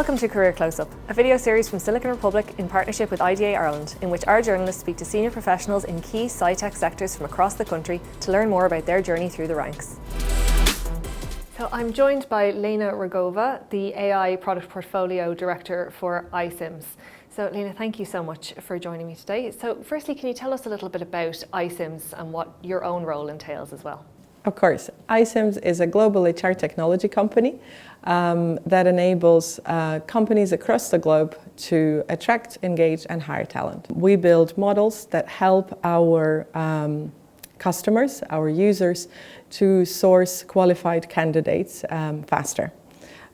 Welcome to Career Close-Up, a video series from Silicon Republic in partnership with IDA Ireland, in which our journalists speak to senior professionals in key Sci-tech sectors from across the country to learn more about their journey through the ranks. So I'm joined by Lena Rogova, the AI Product Portfolio Director for iCIMS. So Lena, thank you so much for joining me today. So firstly, can you tell us a little bit about iCIMS and what your own role entails as well? Of course. iCIMS is a global HR technology company that enables companies across the globe to attract, engage and hire talent. We build models that help our customers, our users, to source qualified candidates faster.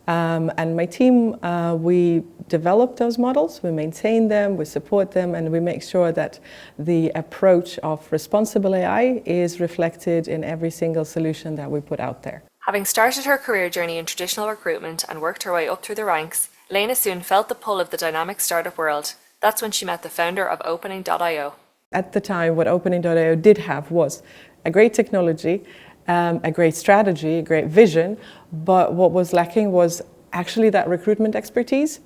And my team, we develop those models, we maintain them, we support them, and we make sure that the approach of responsible AI is reflected in every single solution that we put out there. Having started her career journey in traditional recruitment and worked her way up through the ranks, Lena soon felt the pull of the dynamic startup world. That's when she met the founder of Opening.io. At the time, what Opening.io did have was a great technology, a great strategy, a great vision, but what was lacking was actually that recruitment expertise.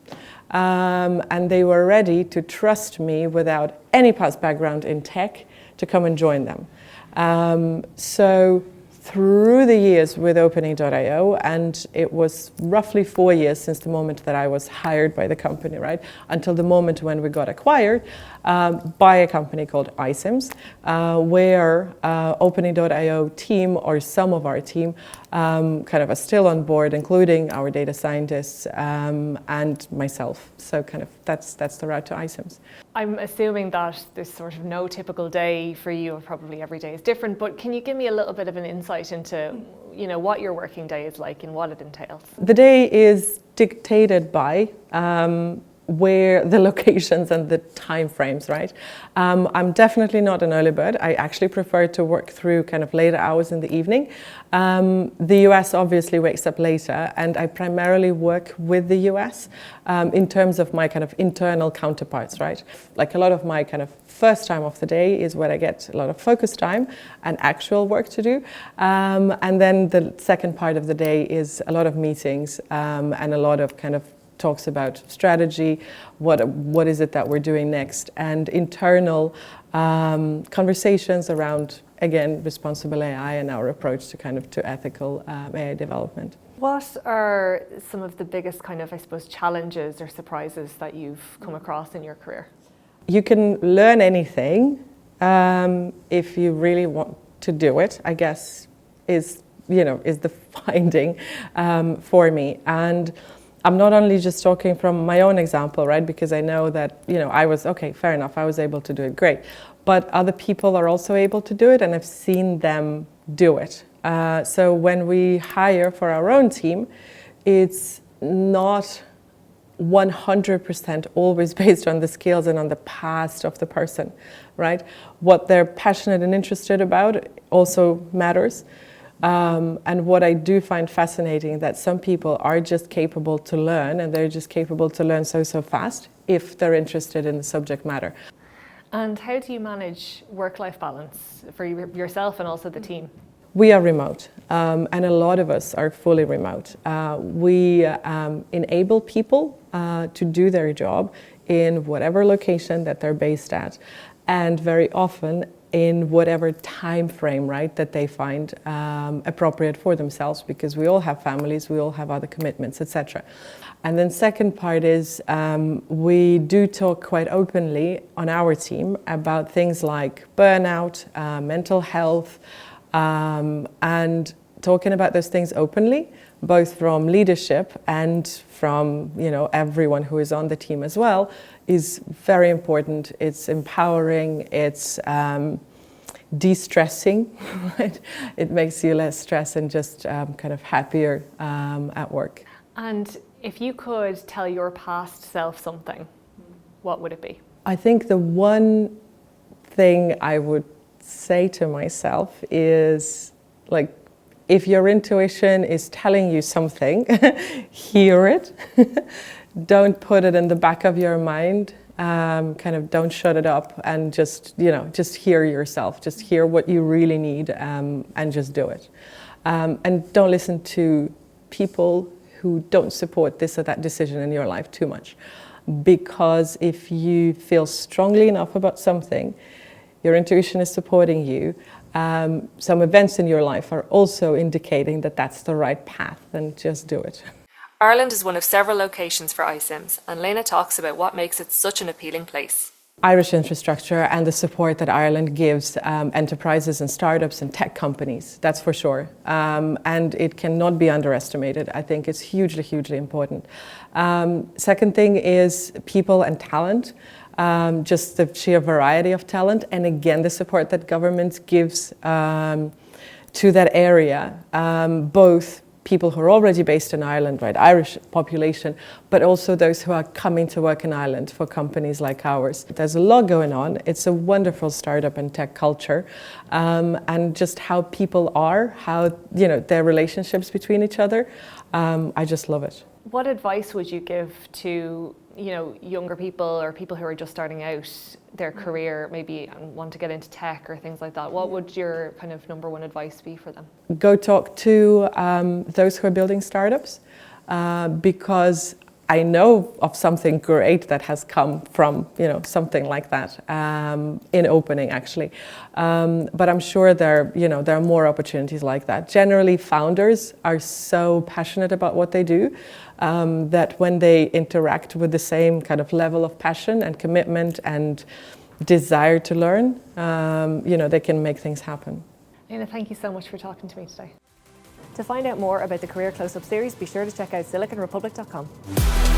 And they were ready to trust me without any past background in tech to come and join them. So through the years with Opening.io, and it was roughly 4 years since the moment that I was hired by the company, right, until the moment when we got acquired by a company called iCIMS, where Opening.io team, or some of our team, kind of are still on board, including our data scientists and myself. So kind of that's the route to iCIMS. I'm assuming that there's sort of no typical day for you, or probably every day is different, but can you give me a little bit of an insight into, you know, what your working day is like and what it entails? The day is dictated by where the locations and the time frames, right? I'm definitely not an early bird. I actually prefer to work through kind of later hours in the evening. The US obviously wakes up later, and I primarily work with the US in terms of my kind of internal counterparts, right? Like a lot of my kind of first time of the day is where I get a lot of focus time and actual work to do. And then the second part of the day is a lot of meetings and a lot of kind of talks about strategy, what is it that we're doing next, and internal conversations around, again, responsible AI and our approach to kind of to ethical AI development. What are some of the biggest kind of, I suppose, challenges or surprises that you've come across in your career? You can learn anything if you really want to do it, I guess, is the finding for me. And I'm not only just talking from my own example, right? Because I know that, I was, okay, fair enough, I was able to do it, great. But other people are also able to do it, and I've seen them do it. So when we hire for our own team, it's not 100% always based on the skills and on the past of the person, right? What they're passionate and interested about also matters. And what I do find fascinating, that some people are just capable to learn, and they're just capable to learn so fast if they're interested in the subject matter. And how do you manage work-life balance for yourself and also the team? We are remote, and a lot of us are fully remote. We enable people to do their job in whatever location that they're based at, and very often in whatever time frame, right, that they find appropriate for themselves, because we all have families, we all have other commitments, etc. And then second part is we do talk quite openly on our team about things like burnout, mental health, and talking about those things openly, both from leadership and from everyone who is on the team as well, is very important. It's empowering, it's de-stressing, right? It makes you less stressed and just kind of happier at work. And if you could tell your past self something, what would it be? I think the one thing I would say to myself is, like, if your intuition is telling you something, hear it. Don't put it in the back of your mind. Kind of don't shut it up, and just hear yourself. Just hear what you really need, and just do it. And don't listen to people who don't support this or that decision in your life too much. Because if you feel strongly enough about something, your intuition is supporting you, some events in your life are also indicating that that's the right path, then just do it. Ireland is one of several locations for iCIMS, and Lena talks about what makes it such an appealing place. Irish infrastructure and the support that Ireland gives enterprises and startups and tech companies, that's for sure. And it cannot be underestimated. I think it's hugely, hugely important. Second thing is people and talent, just the sheer variety of talent, and again, the support that government gives to that area, both people who are already based in Ireland, right, Irish population, but also those who are coming to work in Ireland for companies like ours. There's a lot going on. It's a wonderful startup and tech culture, and just how people are, how, you know, their relationships between each other. I just love it. What advice would you give to, you know, younger people or people who are just starting out their career, maybe and want to get into tech or things like that? What would your kind of number one advice be for them? Go talk to those who are building startups, because I know of something great that has come from, you know, something like that in opening actually. But I'm sure there are more opportunities like that. Generally, founders are so passionate about what they do that when they interact with the same kind of level of passion and commitment and desire to learn, you know, they can make things happen. Lena, thank you so much for talking to me today. To find out more about the Career Close-Up series, be sure to check out siliconrepublic.com.